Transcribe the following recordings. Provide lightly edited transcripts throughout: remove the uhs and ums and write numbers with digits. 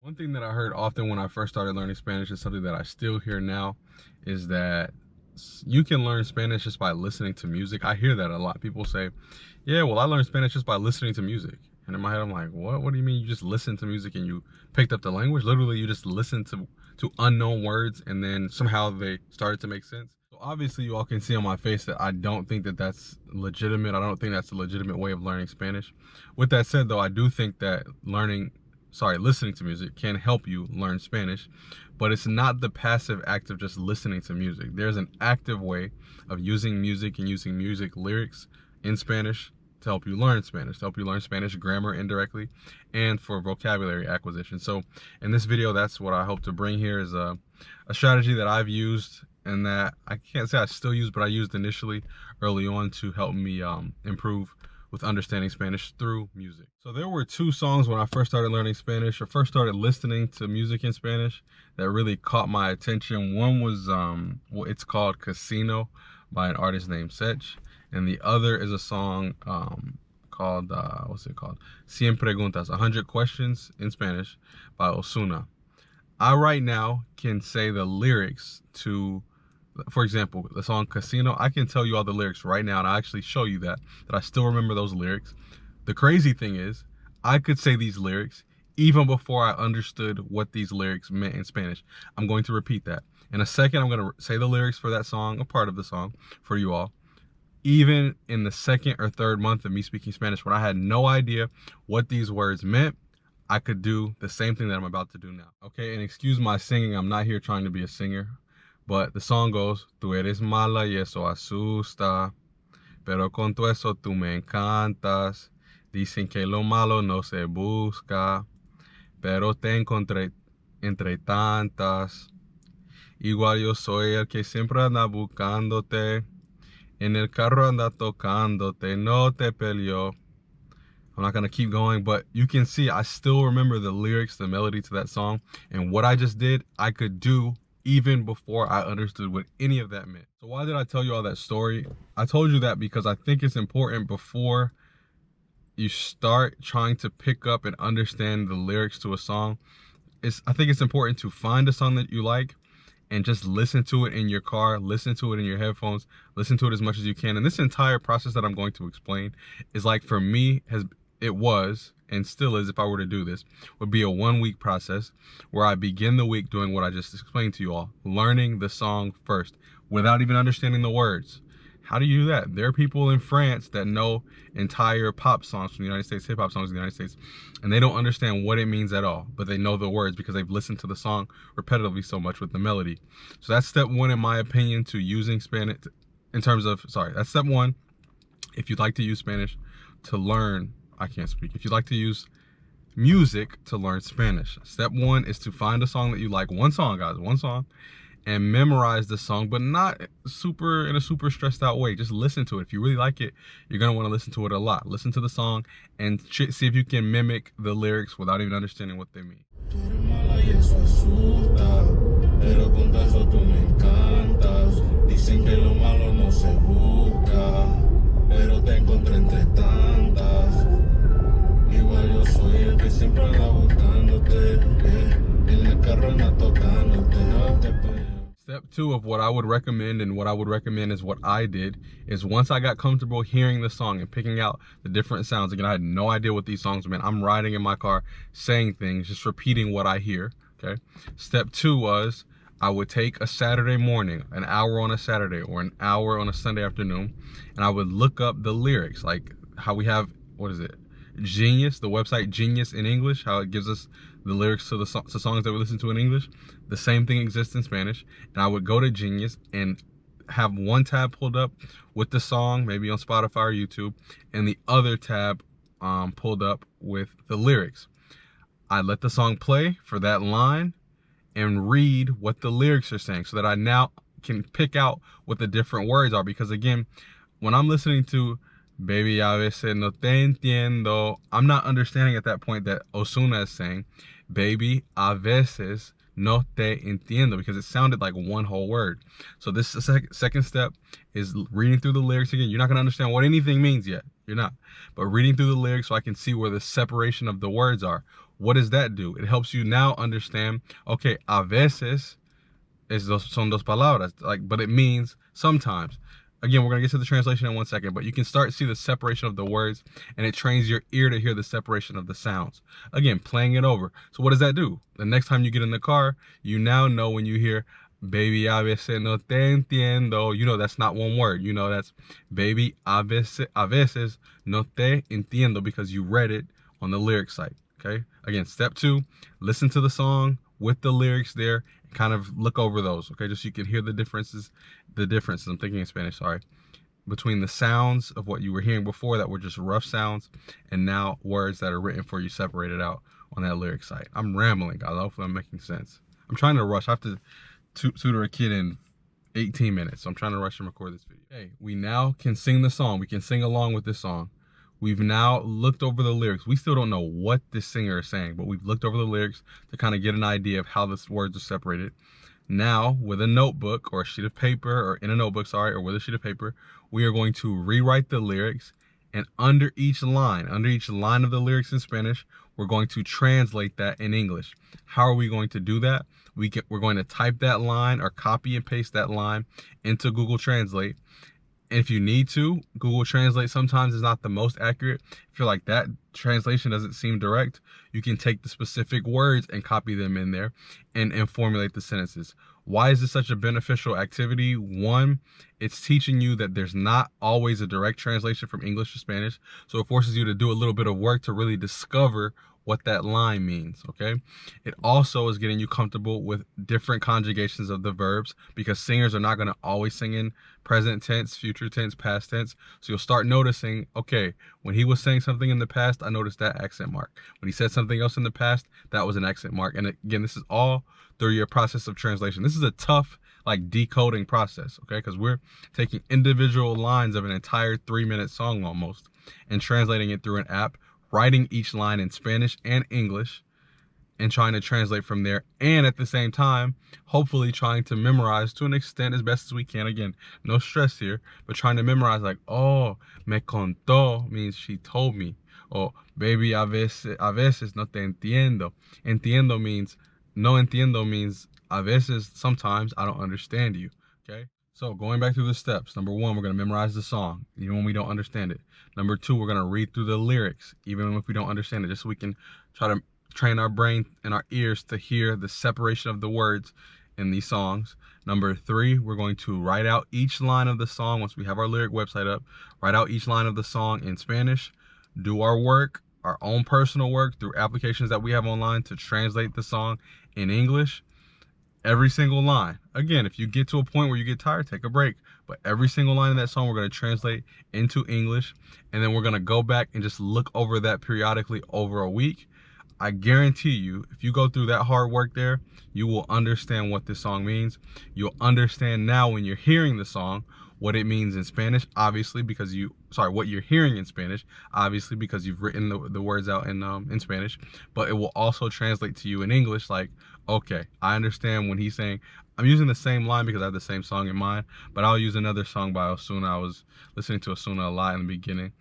One thing that I heard often when I first started learning Spanish is something that I still hear now, is that you can learn Spanish just by listening to music. I hear that a lot. People say, yeah, well, I learned Spanish just by listening to music. And in my head, I'm like, what? What do you mean you just listen to music and you picked up the language? Literally, you just listen to unknown words and then somehow they started to make sense. So obviously, you all can see on my face that I don't think that that's legitimate. I don't think that's a legitimate way of learning Spanish. With that said, though, I do think that listening to music can help you learn Spanish, but it's not the passive act of just listening to music. There's an active way of using music and using music lyrics in Spanish to help you learn Spanish, grammar indirectly, and for vocabulary acquisition. So in this video, that's what I hope to bring here, is a strategy that I've used and that I can't say I still use, but I used initially early on to help me improve with understanding Spanish through music. So there were two songs when I first started learning Spanish, or first started listening to music in Spanish, that really caught my attention. One was, it's called Casino by an artist named Sech. And the other is a song called, what's it called? Cien Preguntas, 100 Questions in Spanish, by Ozuna. I right now can say the lyrics to, for example, the song Casino. I can tell you all the lyrics right now, and I actually show you that I still remember those lyrics. The crazy thing is, I could say these lyrics even before I understood what these lyrics meant in Spanish. I'm going to repeat that. In a second, I'm going to say the lyrics for that song, a part of the song, for you all. Even in the second or third month of me speaking Spanish, when I had no idea what these words meant, I could do the same thing that I'm about to do now. Okay, and excuse my singing. I'm not here trying to be a singer. But the song goes, tú eres mala y eso asusta, pero con todo eso tú me encantas. Dicen que lo malo no se busca, pero te encontré entre tantas. Igual yo soy el que siempre anda buscándote, en el carro anda tocándote, no te peleó. I'm not going to keep going, but you can see I still remember the lyrics, the melody to that song, and what I just did, I could do even before I understood what any of that meant. So why did I tell you all that story? I told you that because I think it's important before you start trying to pick up and understand the lyrics to a song. I think it's important to find a song that you like and just listen to it in your car, listen to it in your headphones, listen to it as much as you can. And this entire process that I'm going to explain is, like, for me, it was and still is, if I were to do this, would be a 1-week process where I begin the week doing what I just explained to you all, learning the song first without even understanding the words. How do you do that? There are people in France that know entire pop songs from the United States, hip hop songs in the United States, and they don't understand what it means at all, but they know the words because they've listened to the song repetitively so much with the melody. So that's step one, in my opinion, to using Spanish that's step one. If you'd like to use Spanish to learn, if you'd like to use music to learn Spanish, step one is to find a song that you like. One song, guys, one song, and memorize the song, but not in a super stressed out way. Just listen to it. If you really like it, you're going to want to listen to it a lot. Listen to the song and see if you can mimic the lyrics without even understanding what they mean. Pero te encontré entre tantas. Igual yo soy el que siempre anda buscándote, en el carro anda tocándote. Step two of what I would recommend, and what I would recommend is what I did, is once I got comfortable hearing the song and picking out the different sounds. Again, I had no idea what these songs meant. I'm riding in my car saying things, just repeating what I hear. Okay. Step two was, I would take a Saturday morning, an hour on a Saturday or an hour on a Sunday afternoon, and I would look up the lyrics, like how we have, Genius, the website Genius in English, how it gives us the lyrics to the songs that we listen to in English. The same thing exists in Spanish, and I would go to Genius and have one tab pulled up with the song, maybe on Spotify or YouTube, and the other tab pulled up with the lyrics. I let the song play for that line and read what the lyrics are saying, so that I now can pick out what the different words are. Because again, when I'm listening to Baby a veces no te entiendo, I'm not understanding at that point that Ozuna is saying Baby a veces no te entiendo, because it sounded like one whole word. So this second step is reading through the lyrics again. You're not going to understand what anything means yet. You're not. But reading through the lyrics so I can see where the separation of the words are. What does that do? It helps you now understand, okay, a veces son dos palabras, but it means sometimes. Again, we're going to get to the translation in 1 second, but you can start to see the separation of the words, and it trains your ear to hear the separation of the sounds. Again, playing it over. So what does that do? The next time you get in the car, you now know when you hear, baby, a veces no te entiendo, you know that's not one word. You know that's, baby, a veces no te entiendo, because you read it on the lyric site, okay? Again, step 2, listen to the song with the lyrics there, and kind of look over those, okay? Just so you can hear the differences, I'm thinking in Spanish, sorry, between the sounds of what you were hearing before that were just rough sounds, and now words that are written for you separated out on that lyric site. I'm rambling, guys. Hopefully I'm making sense. I'm trying to rush. I have to tutor a kid in 18 minutes, so I'm trying to rush and record this video. Okay, we now can sing the song. We can sing along with this song. We've now looked over the lyrics. We still don't know what this singer is saying, but we've looked over the lyrics to kind of get an idea of how the words are separated. Now, with a notebook or a sheet of paper, or in a notebook, sorry, or with a sheet of paper, we are going to rewrite the lyrics, and under each line of the lyrics in Spanish, we're going to translate that in English. How are we going to do that? We're going to type that line or copy and paste that line into Google Translate. And if you need to, Google Translate sometimes is not the most accurate. If you're like, that translation doesn't seem direct, you can take the specific words and copy them in there and formulate the sentences. Why is this such a beneficial activity? 1, it's teaching you that there's not always a direct translation from English to Spanish. So it forces you to do a little bit of work to really discover what that line means, okay? It also is getting you comfortable with different conjugations of the verbs, because singers are not going to always sing in present tense, future tense, past tense. So you'll start noticing, okay, when he was saying something in the past, I noticed that accent mark. When he said something else in the past, that was an accent mark. And again, this is all through your process of translation. This is a tough, like, decoding process, okay? Because we're taking individual lines of an entire 3-minute song almost and translating it through an app, writing each line in Spanish and English, and trying to translate from there, and at the same time, hopefully trying to memorize to an extent as best as we can. Again, no stress here, but trying to memorize, like, oh, me contó means she told me. Or, baby, a veces no te entiendo. Entiendo means, no entiendo means, a veces, sometimes, I don't understand you, okay? So going back through the steps, number 1, we're going to memorize the song, even when we don't understand it. Number 2, we're going to read through the lyrics, even if we don't understand it, just so we can try to train our brain and our ears to hear the separation of the words in these songs. Number 3, we're going to write out each line of the song. Once we have our lyric website up, write out each line of the song in Spanish, do our work, our own personal work through applications that we have online to translate the song in English. Every single line. Again, if you get to a point where you get tired, take a break. But every single line of that song, we're going to translate into English. And then we're going to go back and just look over that periodically over a week. I guarantee you, if you go through that hard work there, you will understand what this song means. You'll understand now when you're hearing the song what it means in Spanish, obviously, because what you're hearing in Spanish, obviously, because you've written the words out in Spanish. But it will also translate to you in English, like, okay, I understand when he's saying, I'm using the same line because I have the same song in mind, but I'll use another song by Osuna. I was listening to Osuna a lot in the beginning.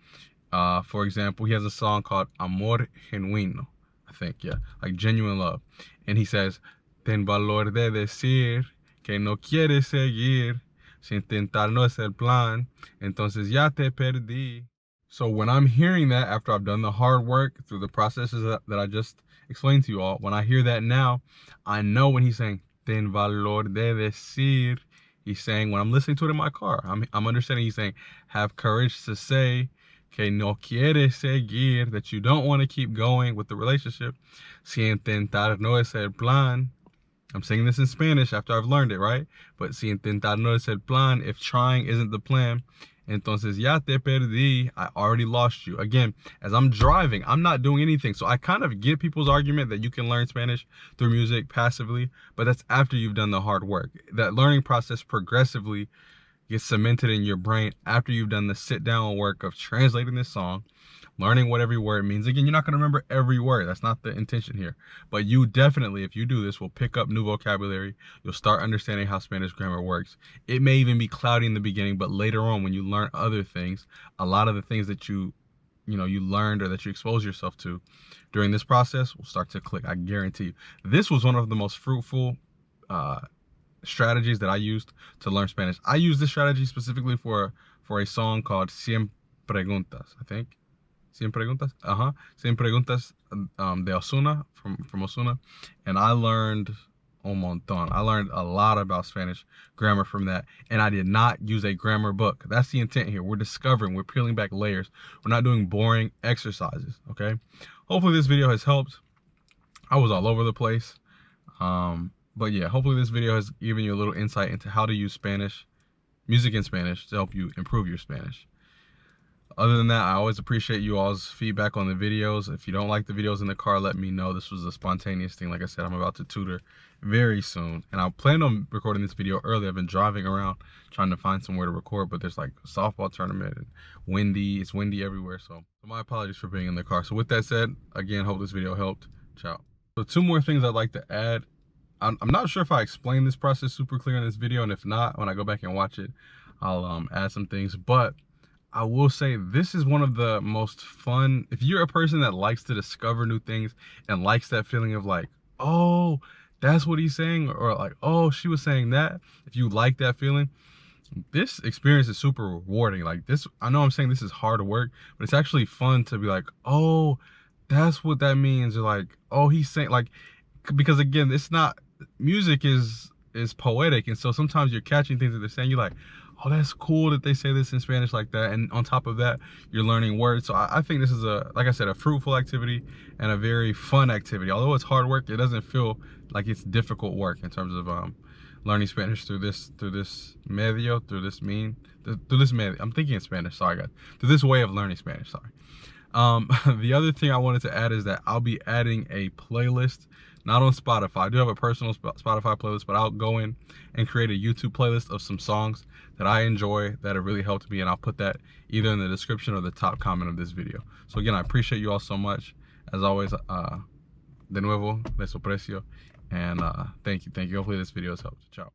For example, he has a song called Amor Genuino, I think, yeah, like genuine love. And he says, ten valor de decir que no quieres seguir, sin intentar no es el plan, entonces ya te perdí. So when I'm hearing that, after I've done the hard work through the processes that I just explained to you all, when I hear that now, I know when he's saying, ten valor de decir, he's saying, when I'm listening to it in my car, I'm understanding he's saying, have courage to say, que no quieres seguir, that you don't want to keep going with the relationship, si intentar no es el plan. I'm saying this in Spanish after I've learned it, right? But si intentar no es el plan, if trying isn't the plan, entonces ya te perdí, I already lost you. Again, as I'm driving, I'm not doing anything. So I kind of get people's argument that you can learn Spanish through music passively, but that's after you've done the hard work. That learning process progressively gets cemented in your brain after you've done the sit down work of translating this song, learning what every word means. Again, you're not going to remember every word. That's not the intention here. But you definitely, if you do this, will pick up new vocabulary. You'll start understanding how Spanish grammar works. It may even be cloudy in the beginning, but later on when you learn other things, a lot of the things that you you learned or that you expose yourself to during this process will start to click. I guarantee you. This was one of the most fruitful strategies that I used to learn Spanish. I used this strategy specifically for a song called Cien Preguntas, I think. Cien Preguntas? Cien Preguntas de Osuna, from Osuna. And I learned un montón. I learned a lot about Spanish grammar from that. And I did not use a grammar book. That's the intent here. We're discovering, we're peeling back layers. We're not doing boring exercises, okay? Hopefully this video has helped. I was all over the place. But yeah, hopefully this video has given you a little insight into how to use Spanish, music in Spanish, to help you improve your Spanish. Other than that, I always appreciate you all's feedback on the videos. If you don't like the videos in the car, let me know. This was a spontaneous thing. Like I said, I'm about to tutor very soon. And I planned on recording this video early. I've been driving around trying to find somewhere to record, but there's like a softball tournament and windy. It's windy everywhere. So my apologies for being in the car. So with that said, again, hope this video helped. Ciao. So 2 more things I'd like to add. I'm not sure if I explained this process super clear in this video, and if not, when I go back and watch it, I'll add some things. But I will say this is one of the most fun. If you're a person that likes to discover new things and likes that feeling of like, oh, that's what he's saying, or like, oh, she was saying that. If you like that feeling, this experience is super rewarding. Like this, I know I'm saying this is hard work, but it's actually fun to be like, oh, that's what that means. Or like, oh, he's saying, like, because again, it's not, music is poetic, and so sometimes you're catching things that they're saying, you're like, oh, that's cool that they say this in Spanish like that, and on top of that, you're learning words. So I think this is like I said, a fruitful activity and a very fun activity. Although it's hard work, it doesn't feel like it's difficult work in terms of learning Spanish through this medio, through this medio. I'm thinking in Spanish, sorry guys. Through this way of learning Spanish, sorry. The other thing I wanted to add is that I'll be adding a playlist, not on Spotify. I do have a personal Spotify playlist, but I'll go in and create a YouTube playlist of some songs that I enjoy that have really helped me, and I'll put that either in the description or the top comment of this video. So again, I appreciate you all so much. As always, de nuevo, les aprecio, and thank you. Hopefully this video has helped. Ciao.